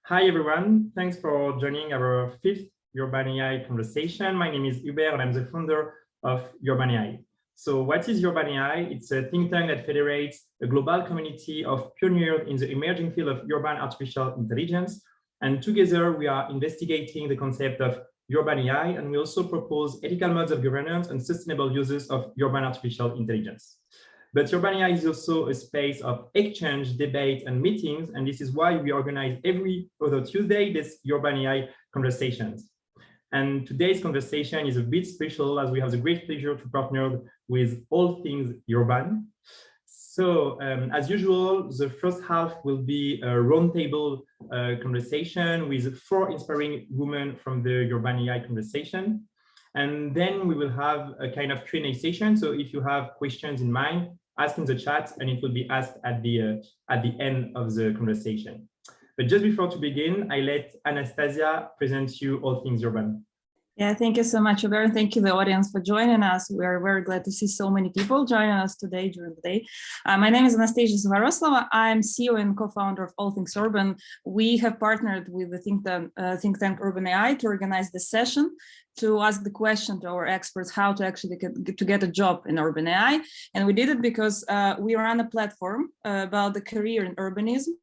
Hi, everyone. Thanks for joining our fifth Urban AI conversation. My name is Hubert, and I'm the founder of Urban AI. So what is Urban AI? It's a think tank that federates a global community of pioneers in the emerging field of urban artificial intelligence. And together, we are investigating the concept of urban AI, and we also propose ethical modes of governance and sustainable uses of urban artificial intelligence. But Urban AI is also a space of exchange, debate, and meetings, and this is why we organize every other Tuesday this Urban AI conversations. And today's conversation is a bit special as we have the great pleasure to partner with all things urban. So as usual, the first half will be a roundtable conversation with 4 inspiring women from the Urban AI conversation. And then we will have a kind of Q&A session. So if you have questions in mind, ask in the chat and it will be asked at the end of the conversation. But just before to begin, I let Anastasia present you all things urban. Yeah, thank you so much, Hubert. Thank you, the audience, for joining us. We are very glad to see so many people joining us today during the day. My name is Anastasia Svaroslava. I'm CEO and co-founder of All Things Urban. We have partnered with the think tank Urban AI to organize this session to ask the question to our experts how to actually get a job in urban AI. And we did it because we run a platform about the career in urbanism.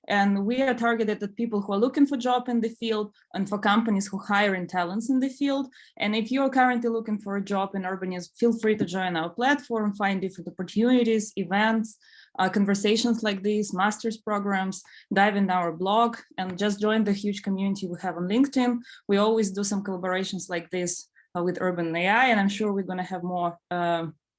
And we are targeted at people who are looking for job in the field and for companies who hire in talents in the field. And if you're currently looking for a job in urbanism, feel free to join our platform, find different opportunities, events, conversations like this, master's programs, dive in our blog, and just join the huge community we have on LinkedIn. We always do some collaborations like this with Urban AI, and I'm sure we're going to have more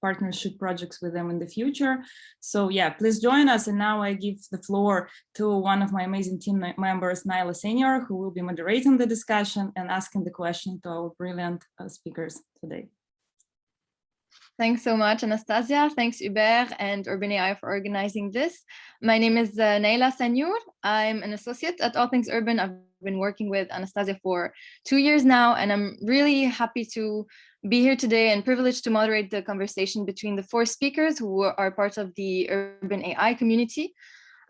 partnership projects with them in the future. So yeah, please join us. And now I give the floor to one of my amazing team members, Nayla Saniour, who will be moderating the discussion and asking the question to our brilliant speakers today. Thanks so much, Anastasia. Thanks, Hubert and Urban AI for organizing this. My name is Nayla Saniour. I'm an associate at All Things Urban. I've been working with Anastasia for 2 years now, and I'm really happy to be here today and privileged to moderate the conversation between the 4 speakers who are part of the Urban AI community.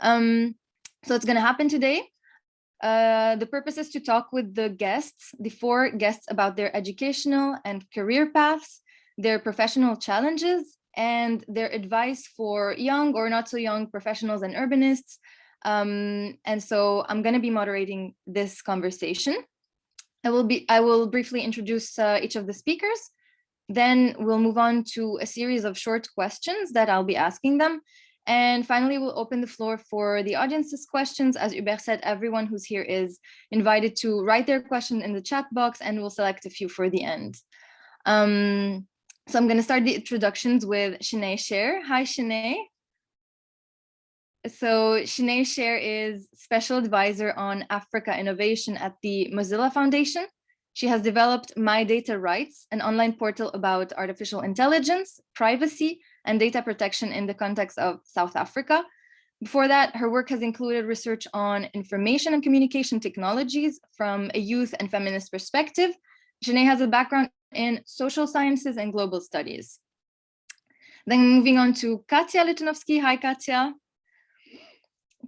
So it's going to happen today. The purpose is to talk with the guests, the 4 guests, about their educational and career paths, their professional challenges, and their advice for young or not so young professionals and urbanists. And so I'm going to be moderating this conversation. I will briefly introduce each of the speakers. Then we'll move on to a series of short questions that I'll be asking them. And finally, we'll open the floor for the audience's questions. As Hubert said, everyone who's here is invited to write their question in the chat box, and we'll select a few for the end. So I'm going to start the introductions with Chenai Sher. Hi, Chenai. So Chenai Sher is Special Advisor on Africa Innovation at the Mozilla Foundation. She has developed My Data Rights, an online portal about artificial intelligence, privacy, and data protection in the context of South Africa. Before that, her work has included research on information and communication technologies from a youth and feminist perspective. Chenai has a background in social sciences and global studies. Then moving on to Katya Letunovsky. Hi, Katya.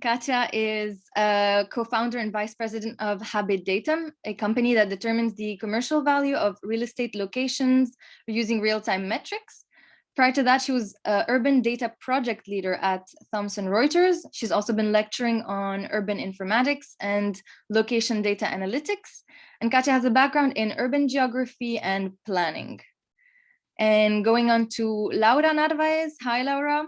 Katya is a co-founder and vice president of Habidatum, a company that determines the commercial value of real estate locations using real-time metrics. Prior to that, she was an urban data project leader at Thomson Reuters. She's also been lecturing on urban informatics and location data analytics. And Katya has a background in urban geography and planning. And going on to Laura Narvaez. Hi, Laura.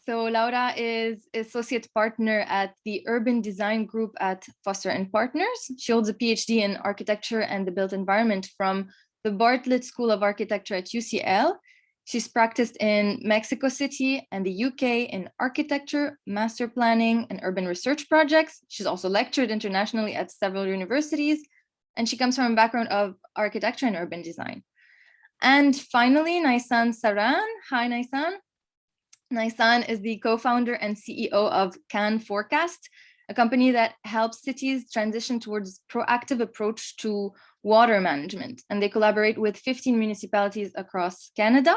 So Laura is associate partner at the Urban Design Group at Foster & Partners. She holds a PhD in architecture and the built environment from the Bartlett School of Architecture at UCL. She's practiced in Mexico City and the UK in architecture, master planning, and urban research projects. She's also lectured internationally at several universities, and she comes from a background of architecture and urban design. And finally, Naysan Saran. Hi, Naysan. Naysan is the co-founder and CEO of CANN Forecast, a company that helps cities transition towards proactive approach to water management. And they collaborate with 15 municipalities across Canada.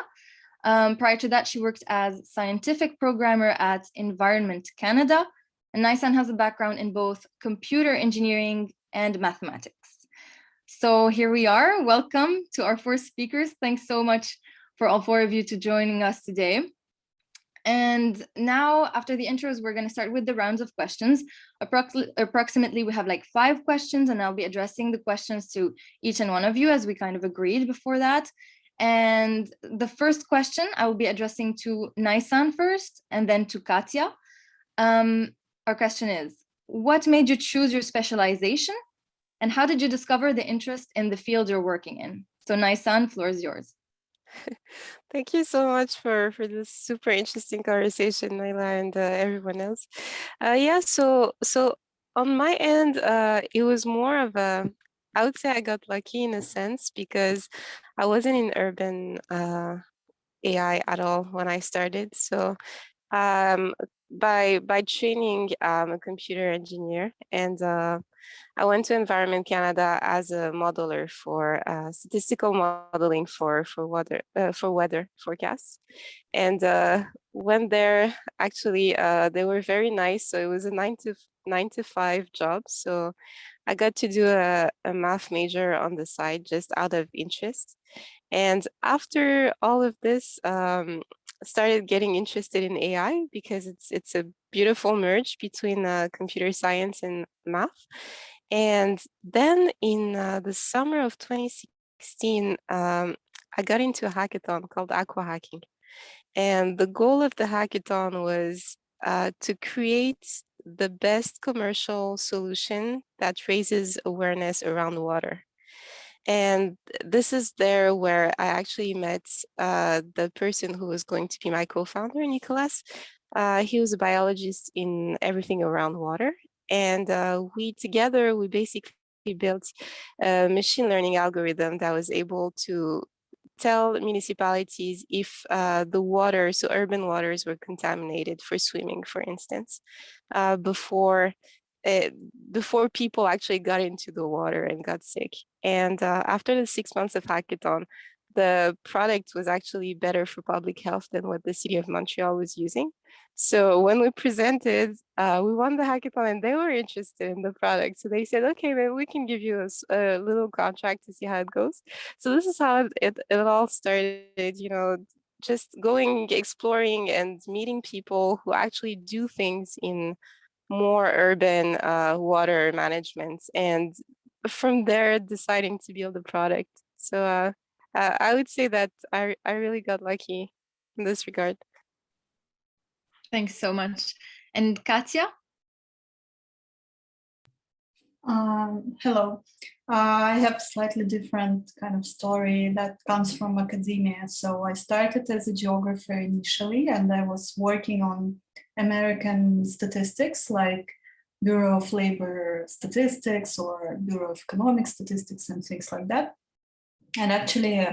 Prior to that, she worked as scientific programmer at Environment Canada. And Naysan has a background in both computer engineering and mathematics. So here we are. Welcome to our 4 speakers. Thanks so much for all 4 of you to joining us today. And now, after the intros, we're going to start with the rounds of questions. Approximately, we have like 5 questions, and I'll be addressing the questions to each and one of you as we kind of agreed before that. And the first question I will be addressing to Naysan first, and then to Katya. Our question is, what made you choose your specialization? And how did you discover the interest in the field you're working in? So Naysan, floor is yours. Thank you so much for this super interesting conversation, Nayla, and everyone else. So on my end, it was more of a, I would say I got lucky in a sense because I wasn't in urban AI at all when I started. So by training, I'm a computer engineer, and I went to Environment Canada as a modeler for statistical modeling for weather forecasts. And went there, actually, they were very nice. So it was a 9 to 5 job. So I got to do a math major on the side just out of interest. And after all of this, started getting interested in AI because it's a beautiful merge between computer science and math. And then in the summer of 2016, I got into a hackathon called Aqua Hacking. And the goal of the hackathon was to create the best commercial solution that raises awareness around water. And this is there where I actually met the person who was going to be my co-founder, Nicholas. He was a biologist in everything around water. And we basically built a machine learning algorithm that was able to tell municipalities if the water, so urban waters, were contaminated for swimming, for instance, before people actually got into the water and got sick. And after the 6 months of hackathon, the product was actually better for public health than what the city of Montreal was using. So when we presented, we won the hackathon and they were interested in the product. So they said, okay, maybe we can give you a little contract to see how it goes. So this is how it all started, just going, exploring and meeting people who actually do things in more urban water management, and from there deciding to build a product. So I would say that I really got lucky in this regard. Thanks so much. And Katya? Hello. I have slightly different kind of story that comes from academia. So I started as a geographer initially, and I was working on American statistics like Bureau of Labor Statistics or Bureau of Economic Statistics and things like that. And actually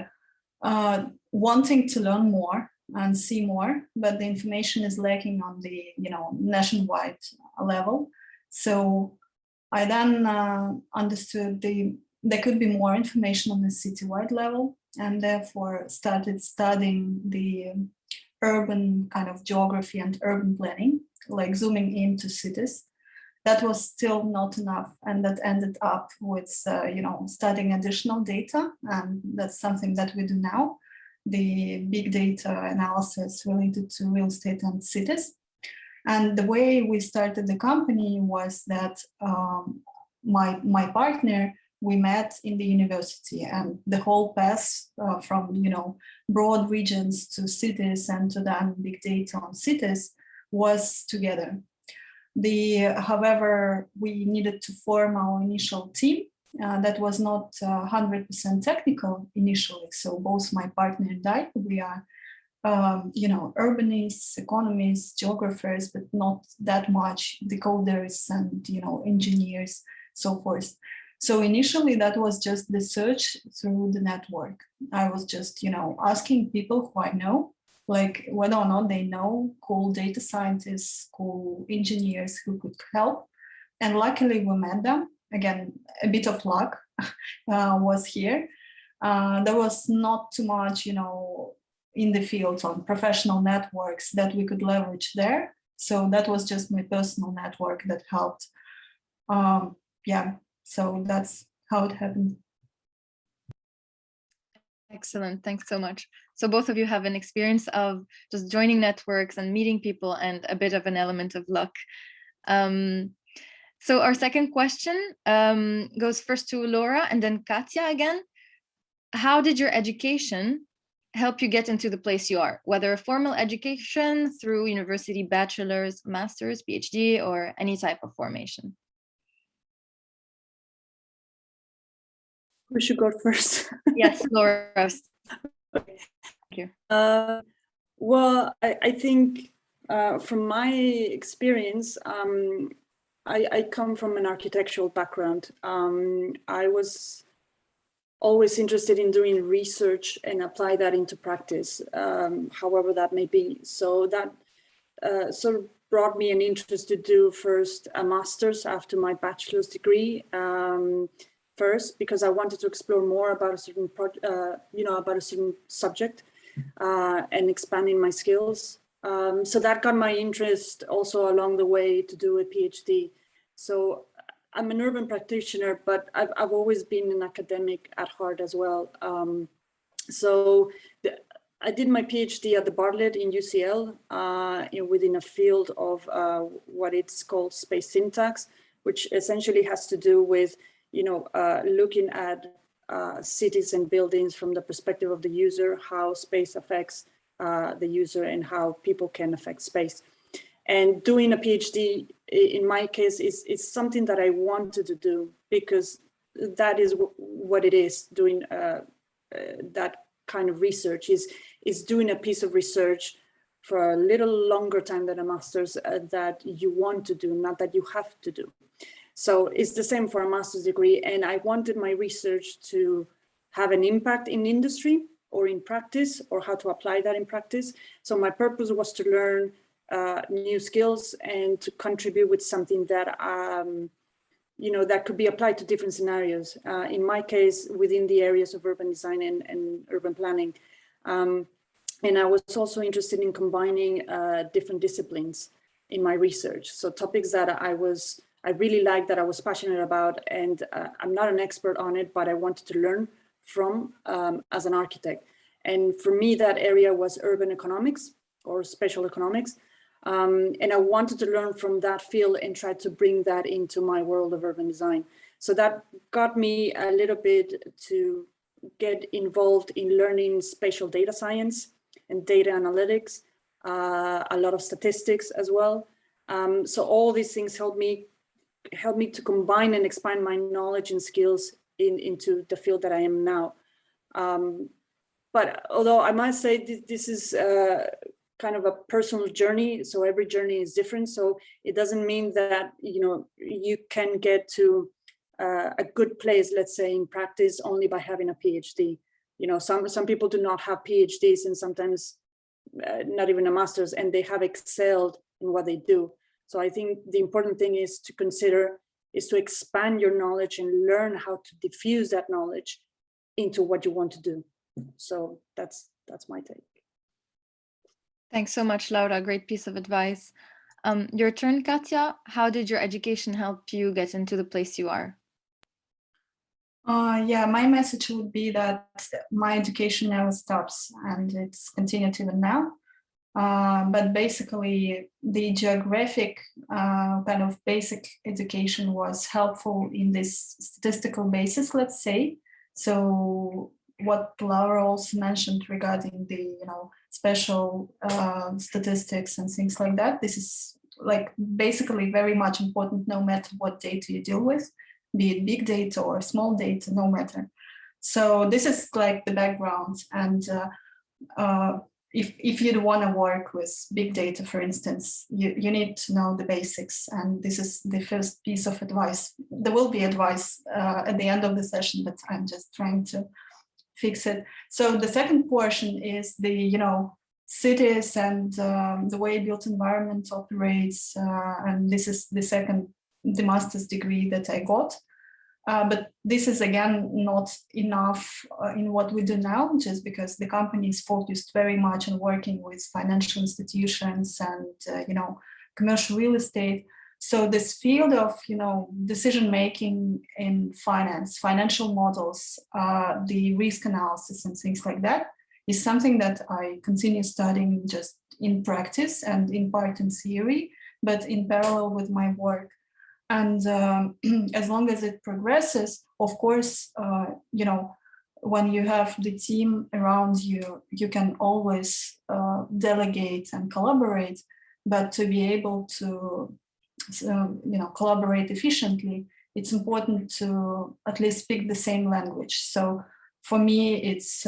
wanting to learn more and see more, but the information is lacking on the nationwide level. So I then understood there could be more information on the citywide level, and therefore started studying the urban kind of geography and urban planning, like zooming into cities. That was still not enough, and that ended up with studying additional data, and that's something that we do now, the big data analysis related to real estate and cities. And the way we started the company was that my partner, we met in the university, and the whole path from broad regions to cities and to then big data on cities was together. However, we needed to form our initial team that was not 100% technical initially. So both my partner and I, we are urbanists, economists, geographers, but not that much decoders and engineers, so forth. So initially that was just the search through the network. I was just asking people who I know, like whether or not they know cool data scientists, cool engineers who could help. And luckily we met them. Again, a bit of luck was here. There was not too much, in the field on professional networks that we could leverage there. So that was just my personal network that helped. Yeah, so that's how it happened. Excellent, thanks so much. So both of you have an experience of just joining networks and meeting people and a bit of an element of luck. So our second question goes first to Laura and then Katya again. How did your education help you get into the place you are, whether a formal education through university, bachelor's, master's, PhD, or any type of formation? Who should go first? Yes, Laura. Okay. Thank you. Well, I think from my experience, I come from an architectural background. I was always interested in doing research and apply that into practice, however that may be. So that sort of brought me an interest to do first a master's after my bachelor's degree. First, because I wanted to explore more about a certain about a certain subject and expanding my skills. So that got my interest also along the way to do a PhD. So I'm an urban practitioner, but I've always been an academic at heart as well. I did my PhD at the Bartlett in UCL within a field of what it's called space syntax, which essentially has to do with looking at cities and buildings from the perspective of the user, how space affects the user and how people can affect space. And doing a PhD, in my case, is something that I wanted to do because that is what it is. Doing that kind of research is doing a piece of research for a little longer time than a master's that you want to do, not that you have to do. So it's the same for a master's degree. And I wanted my research to have an impact in industry or in practice, or how to apply that in practice. So my purpose was to learn new skills and to contribute with something that, that could be applied to different scenarios. In my case, within the areas of urban design and urban planning. And I was also interested in combining different disciplines in my research. So topics that I really liked, that I was passionate about, and I'm not an expert on it, but I wanted to learn from as an architect. And for me, that area was urban economics or spatial economics. And I wanted to learn from that field and try to bring that into my world of urban design. So that got me a little bit to get involved in learning spatial data science and data analytics, a lot of statistics as well. So all these things helped me to combine and expand my knowledge and skills into the field that I am now. But although I must say this is kind of a personal journey, so every journey is different. So it doesn't mean that you can get to a good place, let's say, in practice only by having a PhD. Some people do not have PhDs, and sometimes not even a master's, and they have excelled in what they do. So I think the important thing is to expand your knowledge and learn how to diffuse that knowledge into what you want to do. So that's my take. Thanks so much, Laura. Great piece of advice. Your turn, Katya. How did your education help you get into the place you are? Yeah, my message would be that my education never stops, and it's continued even now. But basically, the geographic kind of basic education was helpful in this statistical basis, let's say. So what Laura also mentioned regarding the special statistics and things like that, this is like basically very much important no matter what data you deal with, be it big data or small data, no matter. So this is like the background. And if you want to work with big data, for instance, you need to know the basics. And this is the first piece of advice. There will be advice at the end of the session, but I'm just trying to fix it. So the second portion is the, cities and the way built environment operates. And this is the master's degree that I got. But this is, again, not enough in what we do now, just because the company is focused very much on working with financial institutions and, commercial real estate. So this field of, decision making in finance, financial models, the risk analysis and things like that is something that I continue studying just in practice and in part in theory, but in parallel with my work. And as long as it progresses, of course, when you have the team around you, you can always delegate and collaborate, but to be able to collaborate efficiently, it's important to at least speak the same language. So for me, it's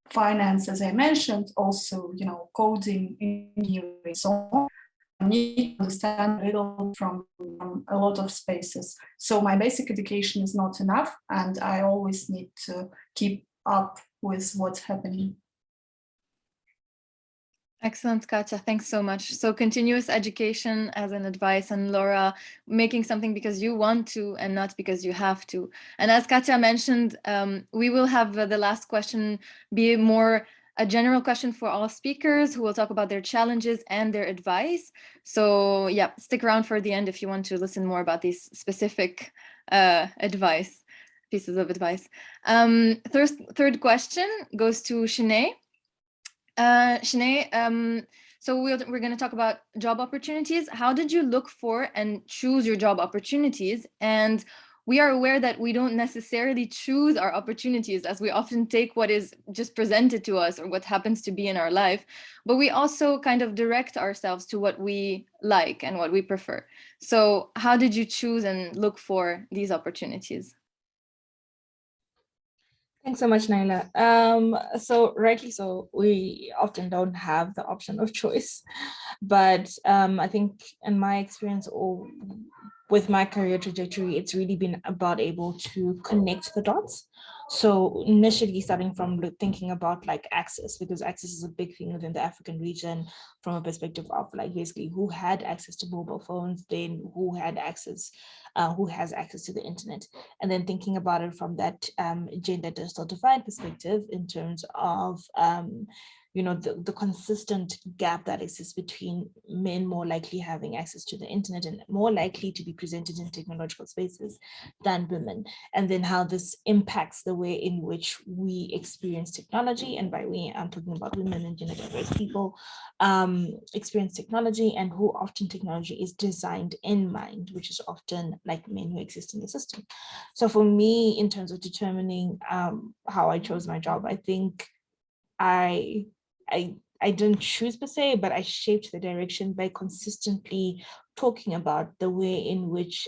finance, as I mentioned, also, coding, engineering, so on. I need to understand a little from a lot of spaces. So my basic education is not enough, and I always need to keep up with what's happening. Excellent, Katya. Thanks so much. So continuous education as an advice, and Laura, making something because you want to and not because you have to. And as Katya mentioned, we will have the last question be more a general question for all speakers who will talk about their challenges and their advice. So yeah, stick around for the end if you want to listen more about these specific pieces of advice. Third question goes to Chenai. Chenai, so we're going to talk about job opportunities. How did you look for and choose your job opportunities? And we are aware that we don't necessarily choose our opportunities, as we often take what is just presented to us or what happens to be in our life, but we also kind of direct ourselves to what we like and what we prefer. So how did you choose and look for these opportunities? Thanks so much, Nayla. So rightly so, we often don't have the option of choice, but I think in my experience or with my career trajectory, it's really been about able to connect the dots. So initially starting from thinking about like access, because access is a big thing within the African region from a perspective of like basically who had access to mobile phones, then who had access, who has access to the internet, and then thinking about it from that gender digital divide perspective in terms of the consistent gap that exists between men more likely having access to the internet and more likely to be presented in technological spaces than women, and then how this impacts the way in which we experience technology. And by we, I'm talking about women and gender diverse people experience technology, and who often technology is designed in mind, which is often like men who exist in the system. So for me, in terms of determining how I chose my job, I think I didn't choose per se, but I shaped the direction by consistently talking about the way in which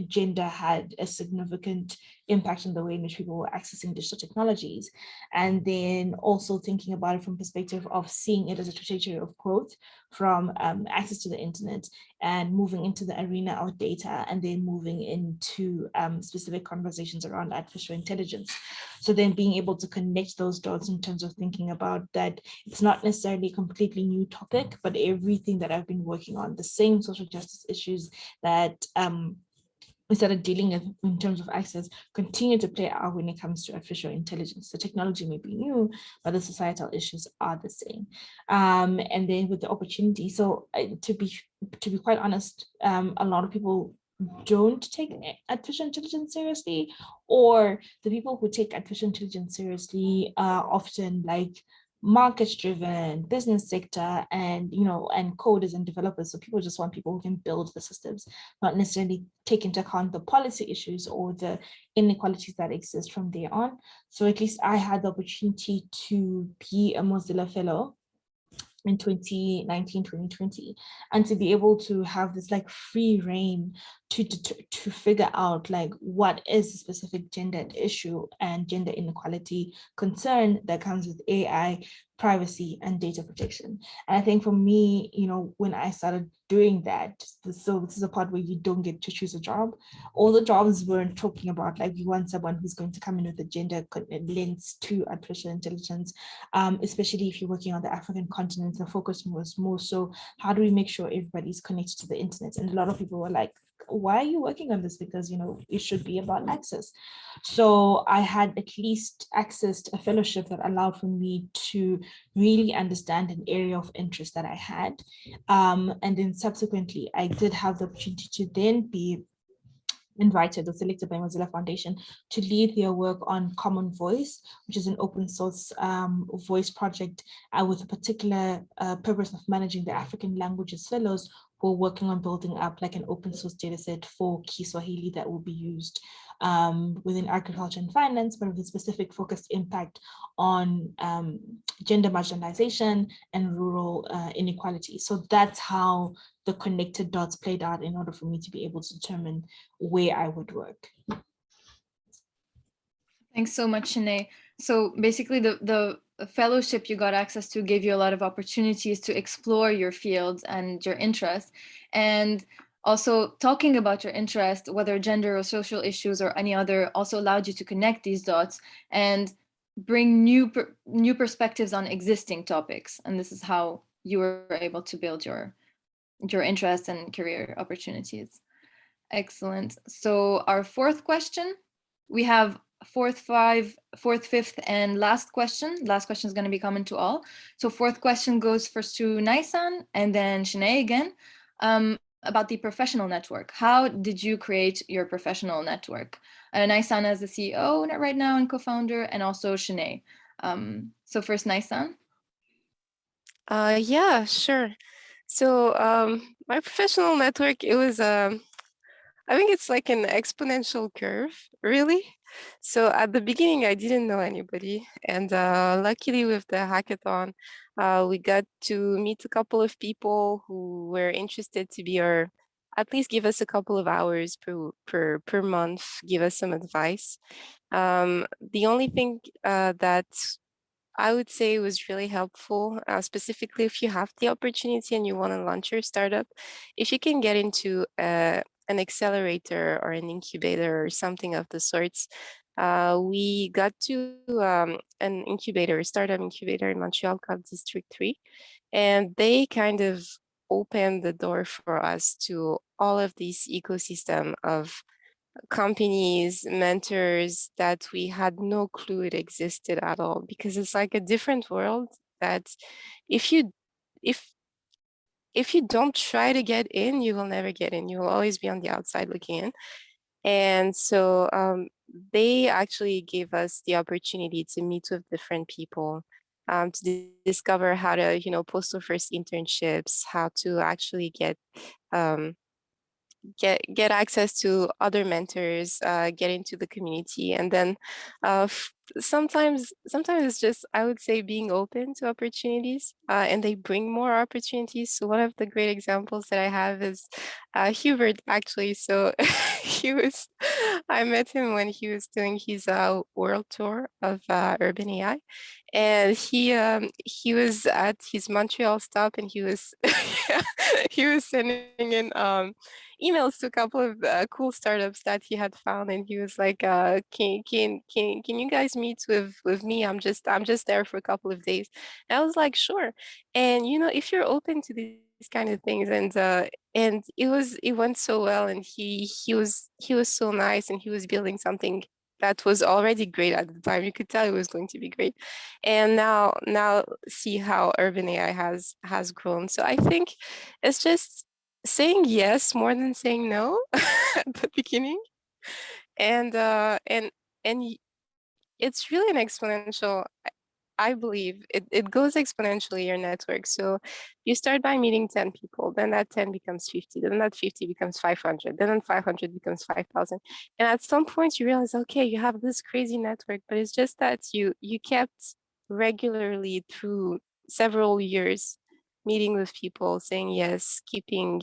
gender had a significant impact on the way in which people were accessing digital technologies. And then also thinking about it from perspective of seeing it as a trajectory of growth from access to the internet and moving into the arena of data, and then moving into specific conversations around artificial intelligence. So then being able to connect those dots in terms of thinking about that it's not necessarily a completely new topic, but everything that I've been working on, the same social justice issues that we started dealing with in terms of access continue to play out when it comes to artificial intelligence. The technology may be new, but the societal issues are the same. And then with the opportunity, so to be quite honest, a lot of people don't take artificial intelligence seriously, or the people who take artificial intelligence seriously are often like market-driven business sector and coders and developers. So people just want people who can build the systems, not necessarily take into account the policy issues or the inequalities that exist from there on. So at least I had the opportunity to be a Mozilla fellow in 2019, 2020, and to be able to have this like free reign to figure out like what is the specific gender issue and gender inequality concern that comes with AI, privacy, and data protection. And I think for me, when I started doing that, so this is a part where you don't get to choose a job. All the jobs weren't talking about like we want someone who's going to come in with a gender lens to artificial intelligence, especially if you're working on the African continent. The focus was more so how do we make sure everybody's connected to the internet? And a lot of people were like, why are you working on this? Because, it should be about access. So I had at least accessed a fellowship that allowed for me to really understand an area of interest that I had. And then subsequently, I did have the opportunity to then be invited or selected by Mozilla Foundation to lead their work on Common Voice, which is an open source voice project with a particular purpose of managing the African languages fellows who are working on building up like an open source data set for Kiswahili that will be used within agriculture and finance, but with a specific focused impact on gender marginalization and rural inequality. So that's how the connected dots played out in order for me to be able to determine where I would work. Thanks so much, Chenai. So basically the fellowship you got access to gave you a lot of opportunities to explore your fields and your interests. And also talking about your interest, whether gender or social issues or any other, also allowed you to connect these dots and bring new perspectives on existing topics. And this is how you were able to build your interests and career opportunities. Excellent. So our fourth question, we have fourth, fifth, and last question. Last question is going to be common to all. So fourth question goes first to Naysan and then Chenai again, about the professional network. How did you create your professional network? Naysan as the CEO right now and co-founder, and also Chenai. So first Naysan. Yeah, sure. So my professional network, it was I think it's like an exponential curve, really. So at the beginning, I didn't know anybody. And luckily with the hackathon, we got to meet a couple of people who were interested to be at least give us a couple of hours per month, give us some advice. The only thing that I would say was really helpful, specifically if you have the opportunity and you want to launch your startup, if you can get into an accelerator or an incubator or something of the sorts. We got to an incubator, a startup incubator in Montreal called District 3, and they kind of opened the door for us to all of this ecosystem of companies, mentors that we had no clue it existed at all, because it's like a different world that if you don't try to get in, you will never get in. You will always be on the outside looking in. And so they actually gave us the opportunity to meet with different people, to discover how to, post our first internships, how to actually get access to other mentors, get into the community, and then sometimes it's just, I would say, being open to opportunities, and they bring more opportunities. So one of the great examples that I have is Hubert, actually. So I met him when he was doing his world tour of Urban AI, and he was at his Montreal stop, and he was he was sending in emails to a couple of cool startups that he had found, and he was like, can you guys meet with me? I'm just there for a couple of days. And I was like, sure. And if you're open to these kind of things, and it went so well, and he was so nice, and he was building something that was already great at the time. You could tell it was going to be great. And now see how Urban AI has grown. So I think it's just saying yes more than saying no at the beginning, and it's really an exponential. I believe it goes exponentially, your network. So you start by meeting 10 people, then that 10 becomes 50, then that 50 becomes 500, then that 500 becomes 5,000. And at some point you realize, okay, you have this crazy network, but it's just that you kept regularly through several years meeting with people, saying yes, keeping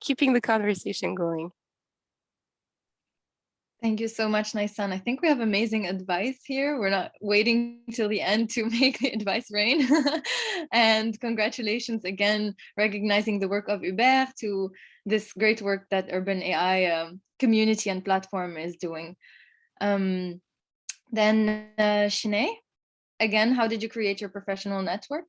the conversation going. Thank you so much, Naysan. I think we have amazing advice here. We're not waiting till the end to make the advice rain. And congratulations again, recognizing the work of Hubert to this great work that Urban AI community and platform is doing. Then Chenai, again, how did you create your professional network?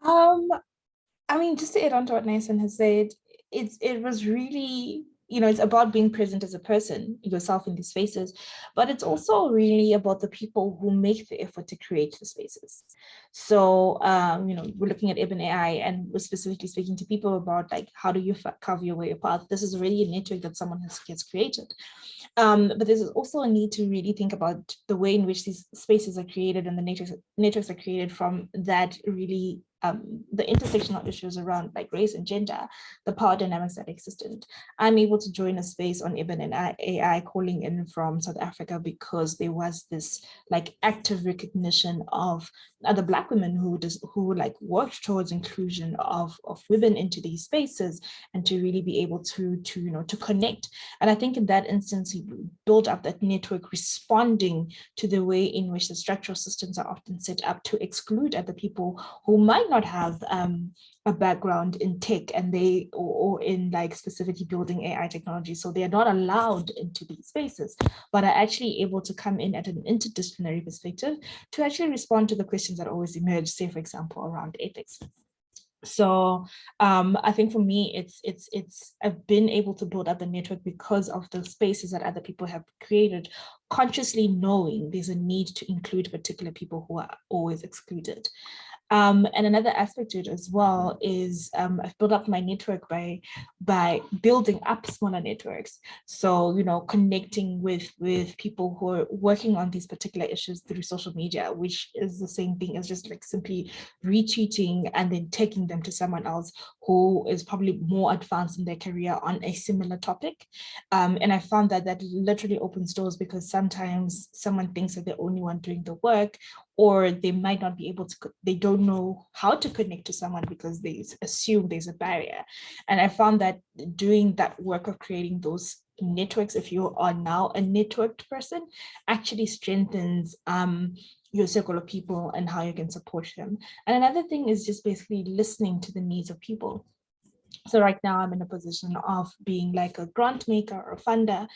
I mean, just to add on to what Naysan has said, it was really, it's about being present as a person, yourself in these spaces, but it's also really about the people who make the effort to create the spaces. So, we're looking at Urban AI, and we're specifically speaking to people about like, how do you carve your way a path? This is already a network that someone has created. But there's also a need to really think about the way in which these spaces are created and the networks are created from that really the intersectional issues around like race and gender, the power dynamics that existed. I'm able to join a space on Urban AI calling in from South Africa because there was this like active recognition of other Black women who like worked towards inclusion of women into these spaces and to really be able to connect. And I think in that instance, we build up that network responding to the way in which the structural systems are often set up to exclude other people who might not have a background in tech and or in like specifically building AI technology. So they are not allowed into these spaces, but are actually able to come in at an interdisciplinary perspective to actually respond to the questions that always emerge, say, for example, around ethics. So I think for me, I've been able to build up a network because of the spaces that other people have created, consciously knowing there's a need to include particular people who are always excluded. And another aspect to it as well is I've built up my network by building up smaller networks. So, connecting with people who are working on these particular issues through social media, which is the same thing as just like simply retweeting and then taking them to someone else who is probably more advanced in their career on a similar topic. And I found that literally opens doors, because sometimes someone thinks that they're the only one doing the work, or they might not be able to, they don't know how to connect to someone because they assume there's a barrier. And I found that doing that work of creating those networks, if you are now a networked person, actually strengthens your circle of people and how you can support them. And another thing is just basically listening to the needs of people. So right now I'm in a position of being like a grant maker or a funder,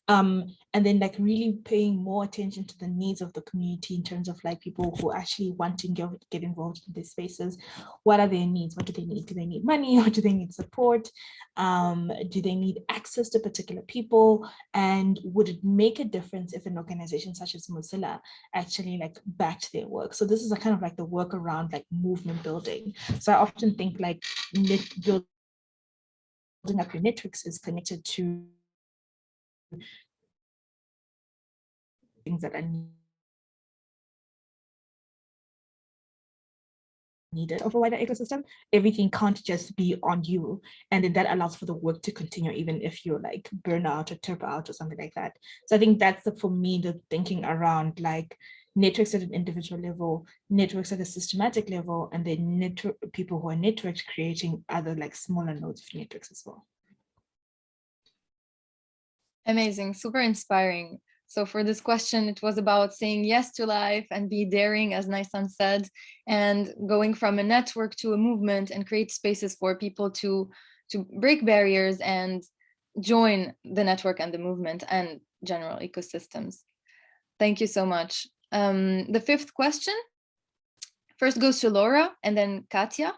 and then like really paying more attention to the needs of the community in terms of like people who actually want to get involved in these spaces. What are their needs? What do they need? Do they need money, or do they need support? Do they need access to particular people? And would it make a difference if an organization such as Mozilla actually like backed their work? So this is a kind of like the work around like movement building. So I often think like building up your networks is connected to things that are needed of a wider ecosystem. Everything can't just be on you, and then that allows for the work to continue even if you're like burn out or turn out or something like that. So I think that's for me the thinking around like networks at an individual level, networks at a systematic level, and then people who are networked creating other like smaller nodes of networks as well. Amazing, super inspiring. So for this question, it was about saying yes to life and be daring, as Naysan said, and going from a network to a movement and create spaces for people to break barriers and join the network and the movement and general ecosystems. Thank you so much. The fifth question first goes to Laura and then Katya.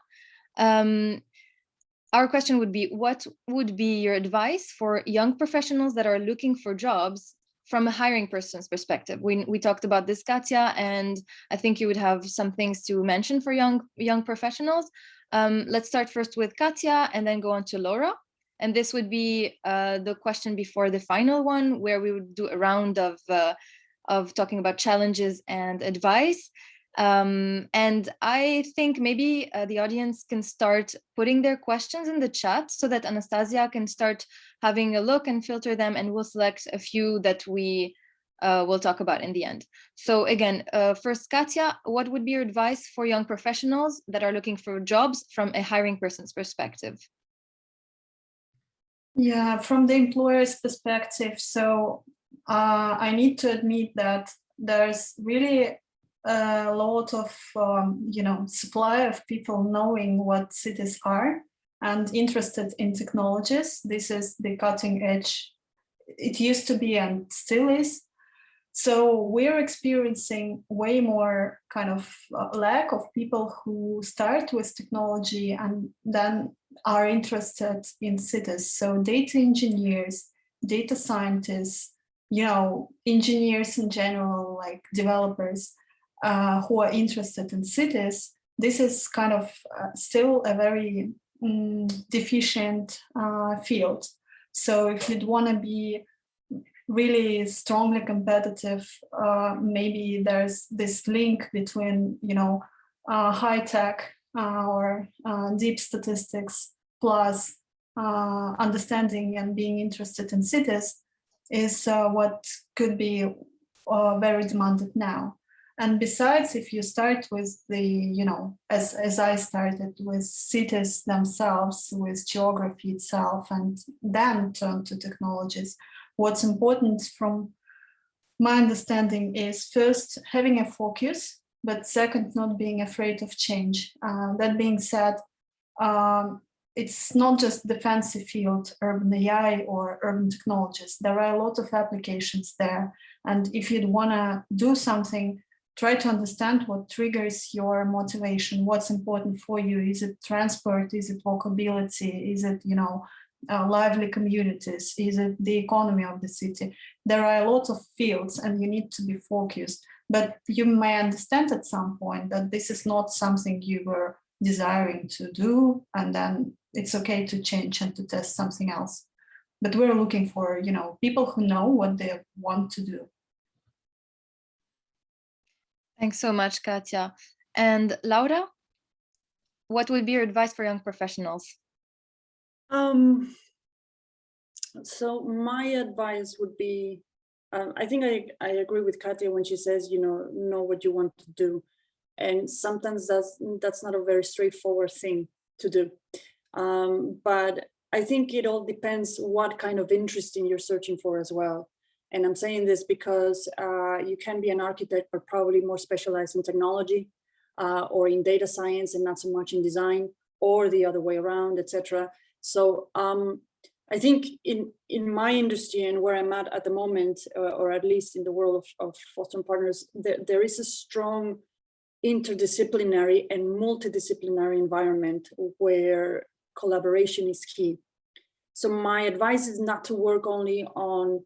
Our question would be, what would be your advice for young professionals that are looking for jobs from a hiring person's perspective? We talked about this, Katya, and I think you would have some things to mention for young professionals. Let's start first with Katya and then go on to Laura. And this would be the question before the final one, where we would do a round of talking about challenges and advice. And I think maybe the audience can start putting their questions in the chat so that Anastasia can start having a look and filter them, and we'll select a few that we will talk about in the end. So again, first, Katya, what would be your advice for young professionals that are looking for jobs from a hiring person's perspective? Yeah, from the employer's perspective, so I need to admit that there's really a lot of supply of people knowing what cities are and interested in technologies. This is the cutting edge. It used to be and still is. So we're experiencing way more kind of lack of people who start with technology and then are interested in cities. So data engineers, data scientists, engineers in general, like developers who are interested in cities. This is kind of still a very deficient field. So if you'd want to be really strongly competitive, maybe there's this link between high tech or deep statistics plus understanding and being interested in cities is what could be very demanded now. And besides, if you start with the, as I started with cities themselves, with geography itself, and then turn to technologies, what's important from my understanding is first having a focus, but second, not being afraid of change. That being said, it's not just the fancy field, urban AI or urban technologies. There are a lot of applications there. And if you'd want to do something, try to understand what triggers your motivation, what's important for you. Is it transport? Is it walkability? Is it, lively communities? Is it the economy of the city? There are a lot of fields and you need to be focused. But you may understand at some point that this is not something you were desiring to do, and then it's okay to change and to test something else. But we're looking for, people who know what they want to do. Thanks so much, Katya. And Laura, what would be your advice for young professionals? So my advice would be, I think I agree with Katya when she says, know what you want to do. And sometimes that's not a very straightforward thing to do. But I think it all depends what kind of interest you're searching for as well. And I'm saying this because you can be an architect, but probably more specialized in technology or in data science and not so much in design, or the other way around, etc. So I think in my industry and where I'm at the moment, or at least in the world of Fostering Partners, there is a strong interdisciplinary and multidisciplinary environment where collaboration is key. So my advice is not to work only on,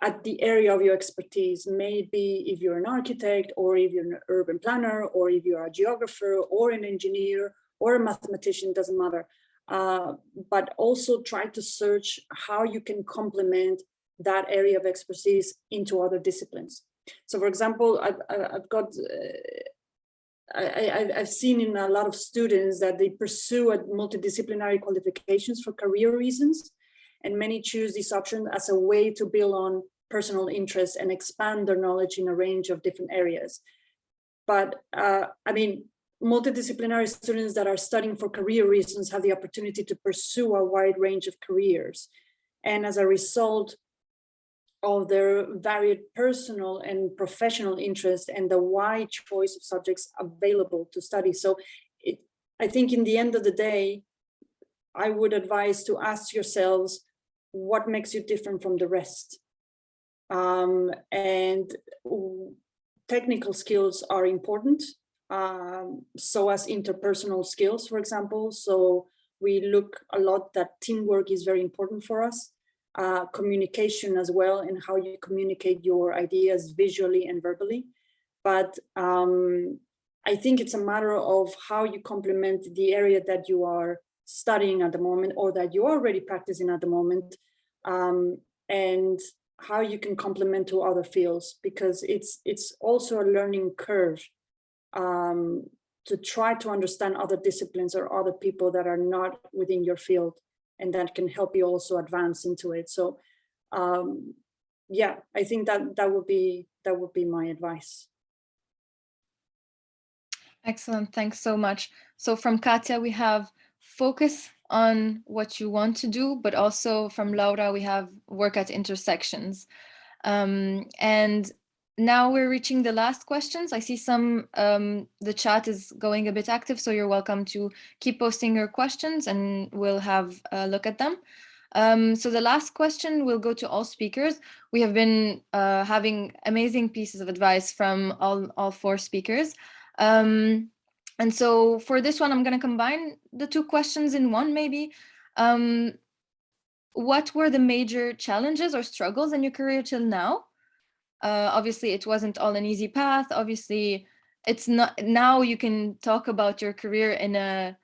at the area of your expertise. Maybe if you're an architect, or if you're an urban planner, or if you're a geographer, or an engineer, or a mathematician, doesn't matter. But also try to search how you can complement that area of expertise into other disciplines. So, for example, I've seen in a lot of students that they pursue multidisciplinary qualifications for career reasons, and many choose this option as a way to build on personal interests and expand their knowledge in a range of different areas. But multidisciplinary students that are studying for career reasons have the opportunity to pursue a wide range of careers. And as a result of their varied personal and professional interests and the wide choice of subjects available to study. So I think in the end of the day, I would advise to ask yourselves, what makes you different from the rest? And technical skills are important, so as interpersonal skills, for example. So we look a lot that teamwork is very important for us. Communication as well, and how you communicate your ideas visually and verbally. But I think it's a matter of how you complement the area that you are studying at the moment, or that you're already practicing at the moment, and how you can complement to other fields, because it's also a learning curve to try to understand other disciplines or other people that are not within your field, and that can help you also advance into it. So yeah, I think that would be my advice. Excellent, thanks so much. So from Katya, we have focus on what you want to do, but also from Laura, we have work at intersections. And now we're reaching the last questions. I see some, the chat is going a bit active, so you're welcome to keep posting your questions and we'll have a look at them. So the last question will go to all speakers. We have been having amazing pieces of advice from all four speakers. And so for this one, I'm going to combine the two questions in one, maybe. What were the major challenges or struggles in your career till now? Obviously, it wasn't all an easy path. Obviously, it's not. Now you can talk about your career in a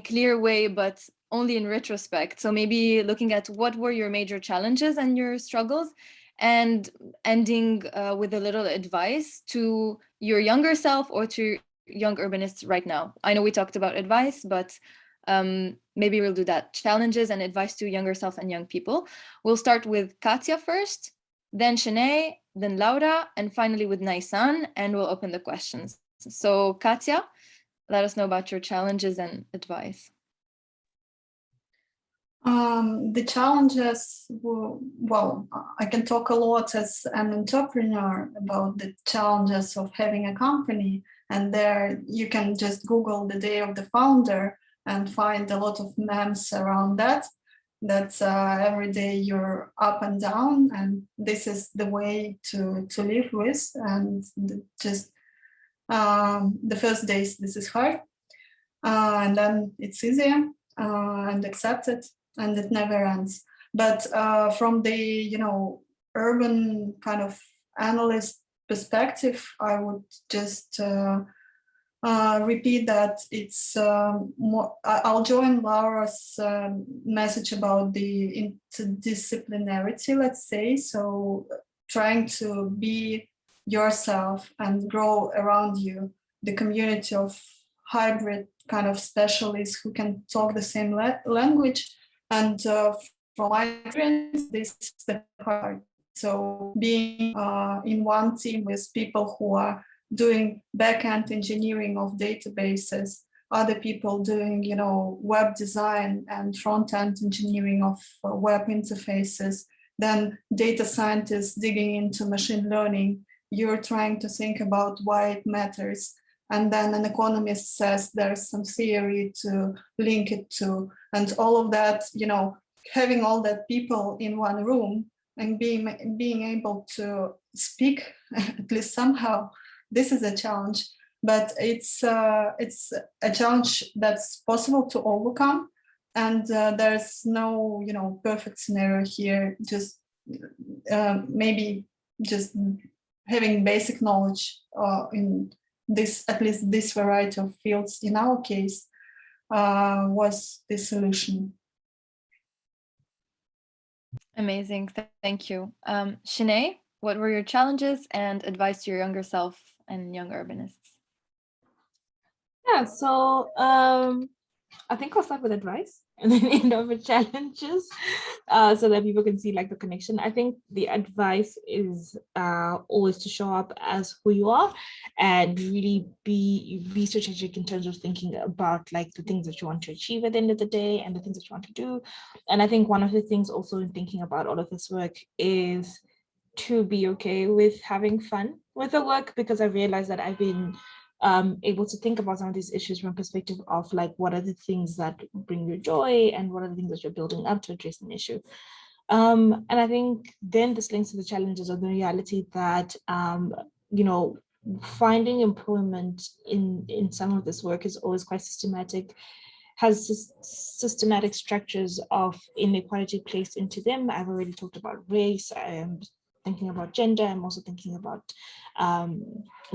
clear way, but only in retrospect. So maybe looking at what were your major challenges and your struggles, and ending with a little advice to your younger self or to young urbanists right now. I know we talked about advice, but maybe we'll do that. Challenges and advice to younger self and young people. We'll start with Katya first, then Chenai, then Laura, and finally with Naysan, and we'll open the questions. So Katya, let us know about your challenges and advice. The challenges, well, I can talk a lot as an entrepreneur about the challenges of having a company, and there you can just Google the day of the founder and find a lot of memes around that. That's every day you're up and down, and this is the way to live with, and just the first days this is hard, and then it's easier and accepted, and it never ends. But from the urban kind of analyst perspective, I would just repeat that it's more. I'll join Laura's message about the interdisciplinarity, let's say. So trying to be yourself and grow around you the community of hybrid kind of specialists who can talk the same language. And from my experience, this is the part. So being in one team with people who are doing back-end engineering of databases, other people doing, web design and front-end engineering of web interfaces, then data scientists digging into machine learning. You're trying to think about why it matters. And then an economist says there's some theory to link it to, and all of that, having all that people in one room and being able to speak, at least somehow, this is a challenge, but it's a challenge that's possible to overcome. And there's no, perfect scenario here. Just maybe just having basic knowledge in this, at least this variety of fields. In our case, was the solution. Amazing, thank you. Chenai, what were your challenges and advice to your younger self and young urbanists? Yeah, so I think I'll start with advice and then end up with challenges so that people can see like the connection. I think the advice is always to show up as who you are and really be strategic in terms of thinking about like the things that you want to achieve at the end of the day and the things that you want to do. And I think one of the things also in thinking about all of this work is to be okay with having fun with the work, because I realized that I've been able to think about some of these issues from a perspective of like, what are the things that bring you joy and what are the things that you're building up to address an issue. And I think then this links to the challenges of the reality that, finding employment in some of this work is always quite systematic, has systematic structures of inequality placed into them. I've already talked about race. I am thinking about gender. I'm also thinking about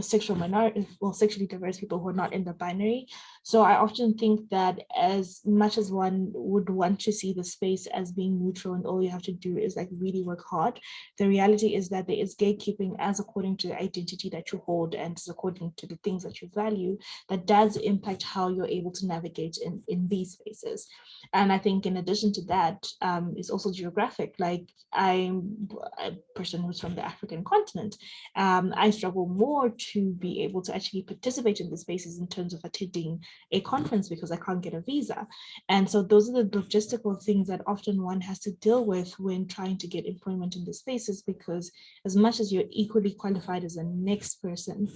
sexually diverse people who are not in the binary. So I often think that as much as one would want to see the space as being neutral and all you have to do is like really work hard, the reality is that there is gatekeeping as according to the identity that you hold and as according to the things that you value that does impact how you're able to navigate in these spaces. And I think in addition to that, is also geographic. Like I'm a person who's from the African continent. I struggle more to be able to actually participate in the spaces in terms of attending a conference because I can't get a visa. And so those are the logistical things that often one has to deal with when trying to get employment in the spaces, because as much as you're equally qualified as the next person,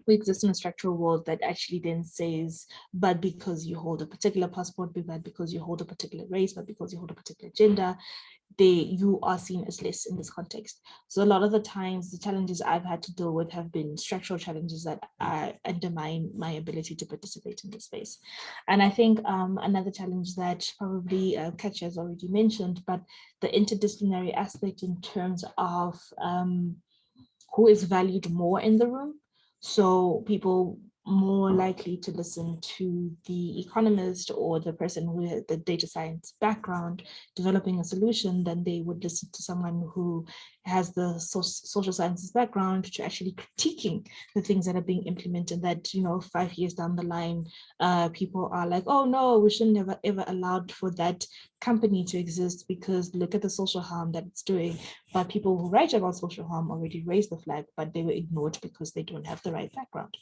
we exist in a structural world that actually then says, but because you hold a particular passport, but because you hold a particular race, but because you hold a particular gender, you are seen as less in this context. So a lot of the times, the challenges I've had to deal with have been structural challenges that undermine my ability to participate in this space. And I think another challenge that probably Katya has already mentioned, but the interdisciplinary aspect in terms of who is valued more in the room. So people more likely to listen to the economist or the person who has the data science background developing a solution than they would listen to someone who has the social sciences background to actually critiquing the things that are being implemented, that, you know, 5 years down the line, people are like, oh no, we shouldn't have ever allowed for that company to exist because look at the social harm that it's doing. But people who write about social harm already raised the flag, but they were ignored because they don't have the right background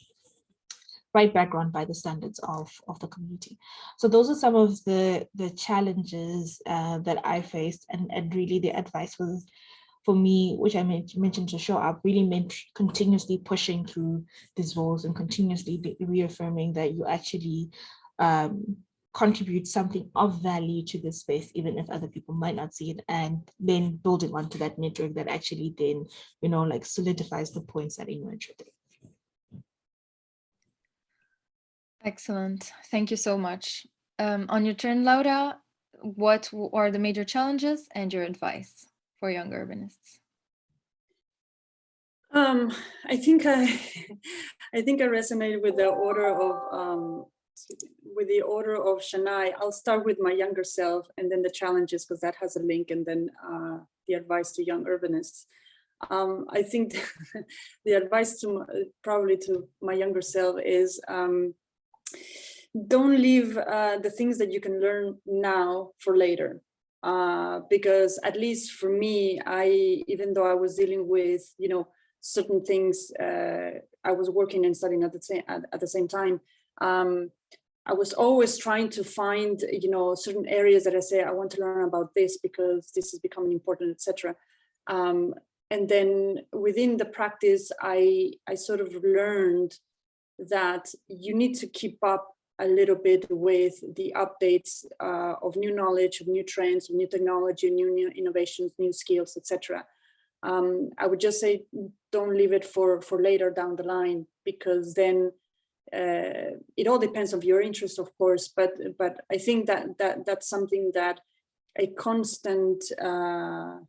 by the standards of the community. So those are some of the challenges that I faced, and really the advice was for me, which I mentioned to show up, really meant continuously pushing through these roles and continuously reaffirming that you actually contribute something of value to this space, even if other people might not see it, and then building onto that network that actually then, you know, like solidifies the points that emerge with it. Excellent. Thank you so much. On your turn, Laura, what are the major challenges and your advice for young urbanists? I think I resonate with the order of Chenai. I'll start with my younger self and then the challenges, because that has a link, and then the advice to young urbanists. I think the advice probably to my younger self is don't leave the things that you can learn now for later. Because at least for me, even though I was dealing with, you know, certain things, I was working and studying at the same time. I was always trying to find, you know, certain areas that I say, I want to learn about this because this is becoming important, etc. And then within the practice, I sort of learned that you need to keep up a little bit with the updates of new knowledge, of new trends, of new technology, new innovations, new skills, etc. I would just say, don't leave it for later down the line, because then it all depends on your interest, of course. But I think that's something that a constant, I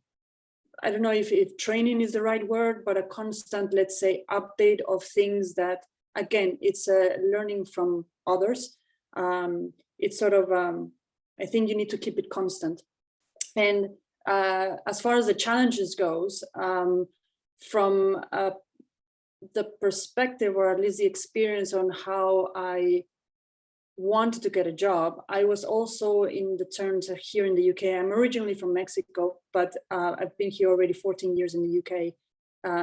don't know if training is the right word, but a constant, let's say, update of things that, again, it's learning from others. It's sort of, I think you need to keep it constant. And as far as the challenges goes, from the perspective, or at least the experience on how I wanted to get a job, I was also in the terms of here in the UK. I'm originally from Mexico, but I've been here already 14 years in the UK,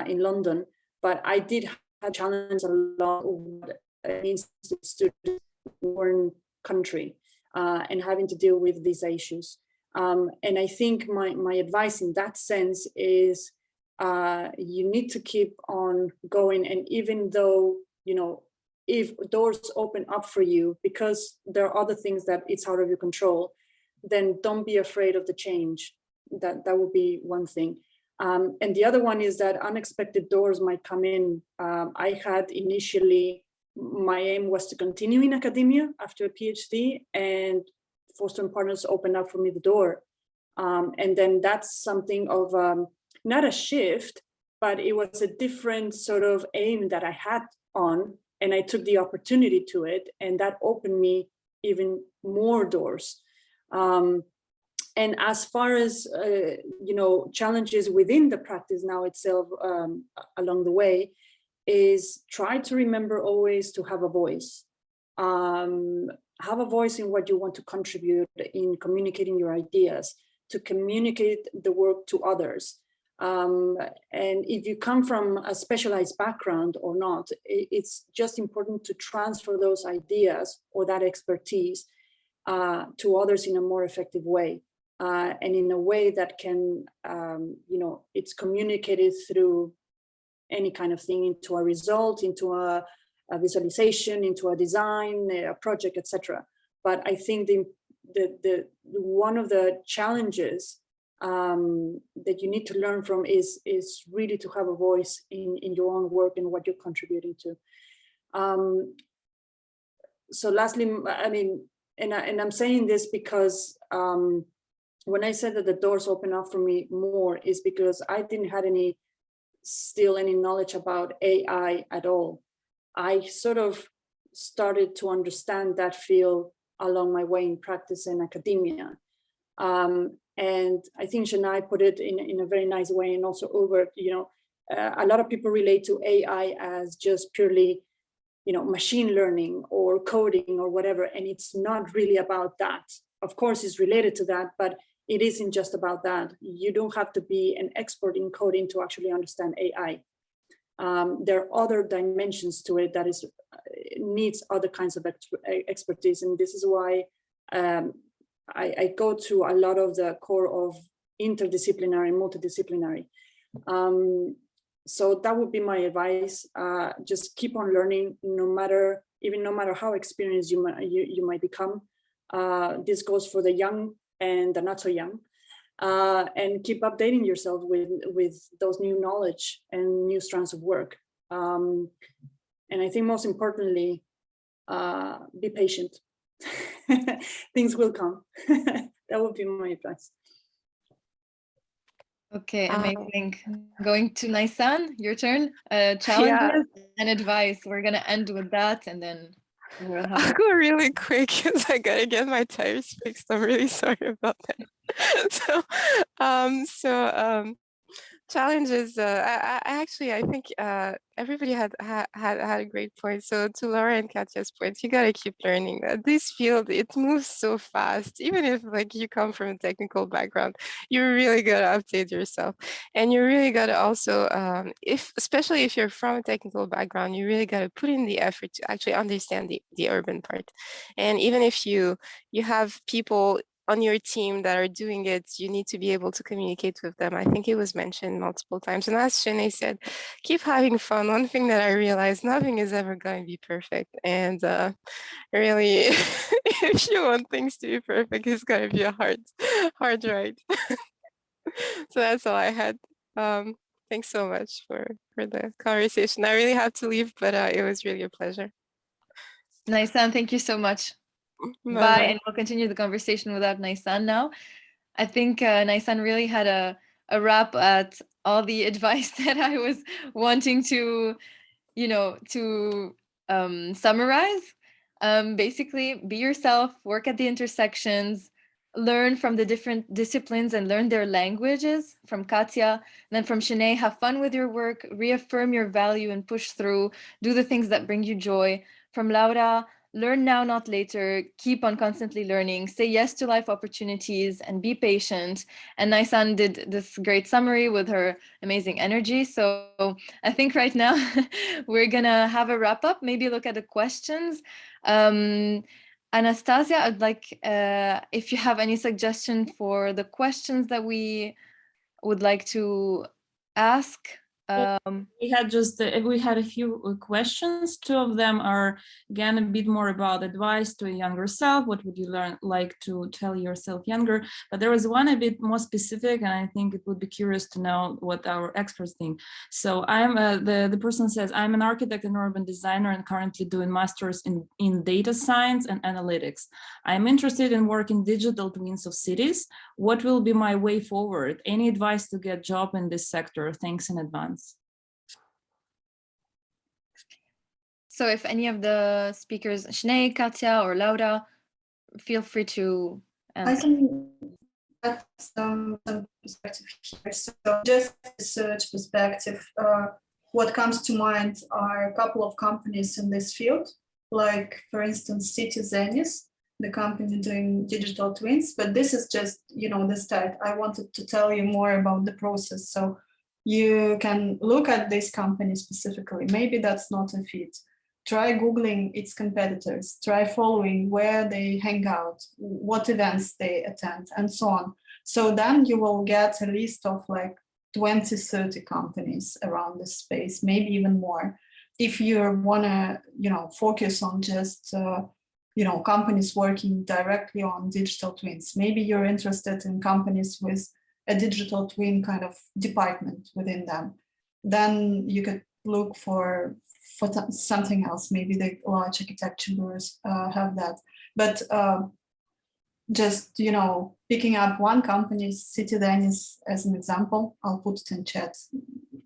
in London. But I did have challenge a lot of what it means to students in a foreign country, and having to deal with these issues. And I think my advice in that sense is you need to keep on going. And even though, you know, if doors open up for you because there are other things that it's out of your control, then don't be afraid of the change. That would be one thing. And the other one is that unexpected doors might come in. I had initially, my aim was to continue in academia after a PhD, and Foster & Partners opened up for me the door. And then that's something of not a shift, but it was a different sort of aim that I had on, and I took the opportunity to it, and that opened me even more doors. And as far as, you know, challenges within the practice now itself, along the way, is try to remember always to have a voice. Have a voice in what you want to contribute, in communicating your ideas, to communicate the work to others. And if you come from a specialized background or not, it's just important to transfer those ideas or that expertise to others in a more effective way. And in a way that can, you know, it's communicated through any kind of thing, into a result, into a a visualization into a design, a project, etc. But I think the one of the challenges that you need to learn from is really to have a voice in your own work and what you're contributing to. So lastly, I mean, and I'm saying this because when I said that the doors open up for me more is because I didn't have any knowledge about AI at all. I sort of started to understand that field along my way in practice in academia. And I think Chenai put it in a very nice way, and also Uber, you know, a lot of people relate to AI as just purely, you know, machine learning or coding or whatever, and it's not really about that. Of course, it's related to that, but it isn't just about that. You don't have to be an expert in coding to actually understand AI. There are other dimensions to it that needs other kinds of expertise, and this is why I go to a lot of the core of interdisciplinary and multidisciplinary. So that would be my advice. Just keep on learning, no matter how experienced you might become. This goes for the young and the not so young. And keep updating yourself with those new knowledge and new strands of work. And I think most importantly, be patient. Things will come. That would be my advice. Okay, amazing. Going to Naysan, your turn. Challenges and advice. We're gonna end with that, and then we'll have. I'll go really quick because I gotta get my tires fixed. I'm really sorry about that. So challenges. I think everybody had a great point. So to Laura and Katya's point, you gotta keep learning. This field, it moves so fast. Even if like you come from a technical background, you really gotta update yourself, and you really gotta also, especially if you're from a technical background, you really gotta put in the effort to actually understand the urban part. And even if you have people on your team that are doing it, you need to be able to communicate with them. I think it was mentioned multiple times. And as Chenai said, keep having fun. One thing that I realized, nothing is ever going to be perfect. And really, if you want things to be perfect, it's going to be a hard ride. So that's all I had. Thanks so much for the conversation. I really have to leave, but it was really a pleasure. Naysan, thank you so much. Bye, and we'll continue the conversation without Naysan now. I think Naysan really had a wrap at all the advice that I was wanting to, summarize. Basically, be yourself, work at the intersections, learn from the different disciplines and learn their languages from Katya. And then from Chenai, have fun with your work, reaffirm your value and push through, do the things that bring you joy. From Laura, learn now, not later, keep on constantly learning, say yes to life opportunities and be patient. And Naysan did this great summary with her amazing energy. So I think right now we're gonna have a wrap up, maybe look at the questions. Anastasia, I'd like, if you have any suggestion for the questions that we would like to ask. We had a few questions. Two of them are again a bit more about advice to a younger self. What would you like to tell yourself younger? But there was one a bit more specific, and I think it would be curious to know what our experts think. So I'm the person says, I'm an architect and urban designer and currently doing masters in data science and analytics. I'm interested in working digital twins of cities. What will be my way forward? Any advice to get a job in this sector? Thanks in advance. So if any of the speakers, Chenai, Katya, or Laura, feel free to answer. I can add some perspective here. So just research perspective, what comes to mind are a couple of companies in this field, like for instance, Citizenis, the company doing digital twins, but this is just, the start. I wanted to tell you more about the process. So you can look at this company specifically. Maybe that's not a fit. Try Googling its competitors, try following where they hang out, what events they attend, and so on. So then you will get a list of like 20, 30 companies around this space, maybe even more. if you want to, focus on just, companies working directly on digital twins, maybe you're interested in companies with a digital twin kind of department within them, then you could look for something else. Maybe the large architecture bureaus have that. But just, picking up one company, Citizen as an example, I'll put it in chat,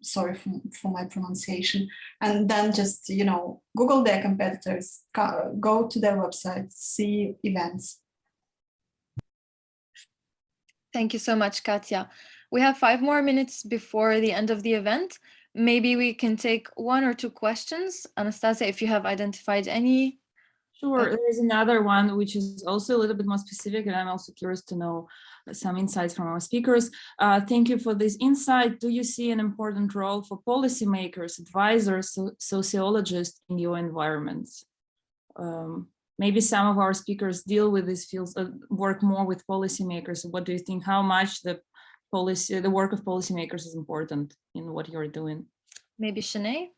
sorry for my pronunciation, and then just, Google their competitors, go to their website, see events. Thank you so much, Katya. We have 5 more minutes before the end of the event. Maybe we can take 1 or 2 questions. Anastasia, if you have identified any. Sure, there's another one which is also a little bit more specific, and I'm also curious to know some insights from our speakers. Thank you for this insight. Do you see an important role for policymakers, advisors, sociologists in your environments? Maybe some of our speakers deal with these fields, work more with policymakers. What do you think? How much the work of policymakers is important in what you're doing? Maybe Chenai?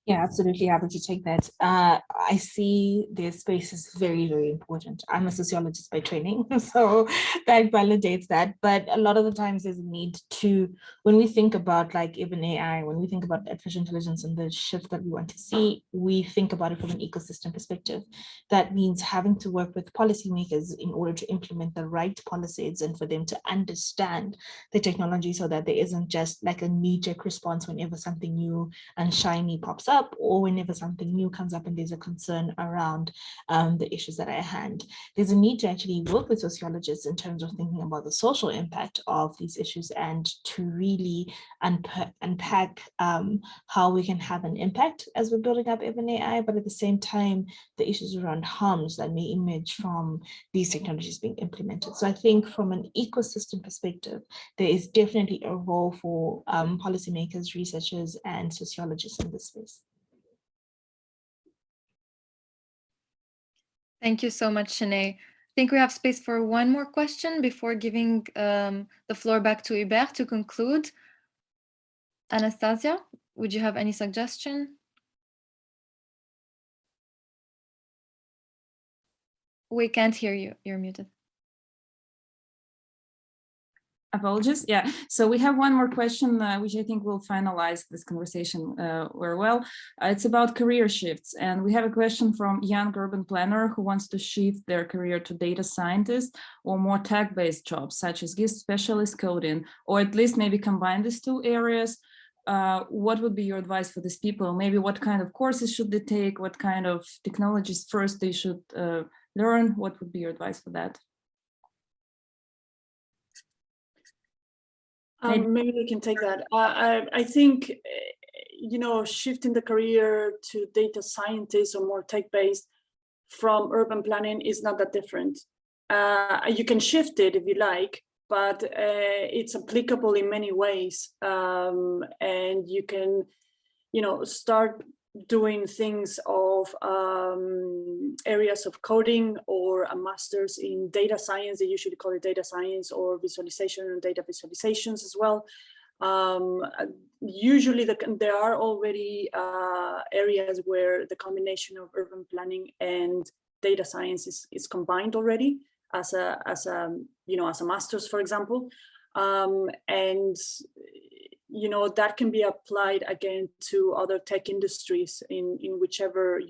Yeah, absolutely happy to take that. I see their space is very, very important. I'm a sociologist by training, so that validates that. But a lot of the times there's a need to, when we think about like even AI, when we think about artificial intelligence and the shift that we want to see, we think about it from an ecosystem perspective. That means having to work with policymakers in order to implement the right policies and for them to understand the technology so that there isn't just like a knee-jerk response whenever something new and shiny pops up, or whenever something new comes up and there's a concern around the issues that are at hand. There's a need to actually work with sociologists in terms of thinking about the social impact of these issues and to really unpack how we can have an impact as we're building up even AI, but at the same time, the issues around harms that may emerge from these technologies being implemented. So I think from an ecosystem perspective, there is definitely a role for policymakers, researchers, and sociologists in this space. Thank you so much, Chenai. I think we have space for 1 more question before giving the floor back to Hubert to conclude. Anastasia, would you have any suggestion? We can't hear you. You're muted. Apologies. Yeah, so we have 1 more question, which I think will finalize this conversation very well. It's about career shifts. And we have a question from young urban planner who wants to shift their career to data scientist or more tech-based jobs, such as GIS specialist, coding, or at least maybe combine these 2 areas. What would be your advice for these people? Maybe what kind of courses should they take? What kind of technologies first they should learn? What would be your advice for that? Maybe we can take that. I think, shifting the career to data scientist or more tech-based from urban planning is not that different. You can shift it if you like, but it's applicable in many ways. And you can, start doing things of areas of coding or a master's in data science. They usually call it data science, or visualization and data visualizations as well. Usually there are already areas where the combination of urban planning and data science is combined already as a master's, for example. And that can be applied again to other tech industries in whichever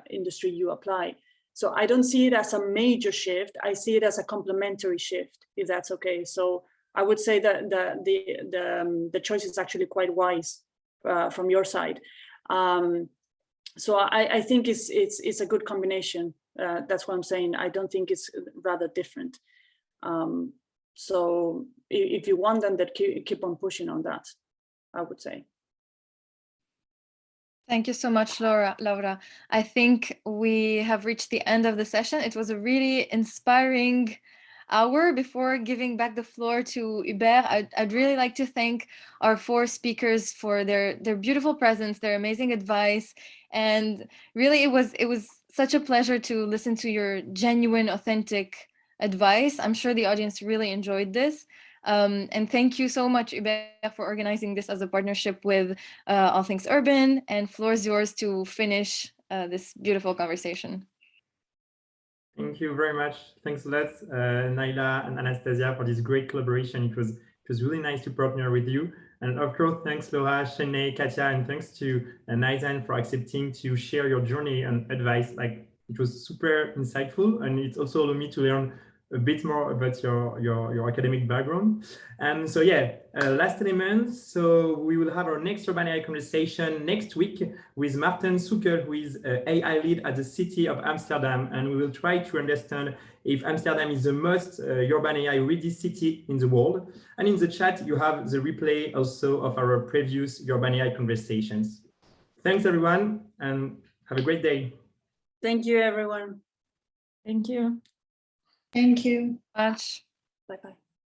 industry you apply. So I don't see it as a major shift. I see it as a complementary shift, if that's okay. So I would say that the choice is actually quite wise from your side. So I think it's a good combination. That's what I'm saying. I don't think it's rather different. So if you want them, that keep on pushing on that, I would say. Thank you so much, Laura. I think we have reached the end of the session. It was a really inspiring hour. Before giving back the floor to Hubert, I'd really like to thank our 4 speakers for their beautiful presence, their amazing advice. And really, it was such a pleasure to listen to your genuine, authentic advice. I'm sure the audience really enjoyed this. And thank you so much, Hubert, for organizing this as a partnership with All Things Urban, and floor is yours to finish this beautiful conversation. Thank you very much. Thanks a lot, Nayla and Anastasia, for this great collaboration. It was really nice to partner with you. And of course, thanks Laura, Chenai, Katya, and thanks to Naysan for accepting to share your journey and advice. Like, it was super insightful, and it also allowed me to learn a bit more about your academic background. And so yeah, last element. So we will have our next Urban AI conversation next week with Martin Sukel, who is AI lead at the City of Amsterdam. And we will try to understand if Amsterdam is the most urban AI ready city in the world. And in the chat, you have the replay also of our previous urban AI conversations. Thanks everyone, and have a great day. Thank you, everyone. Thank you. Thank you. Much. Bye-bye.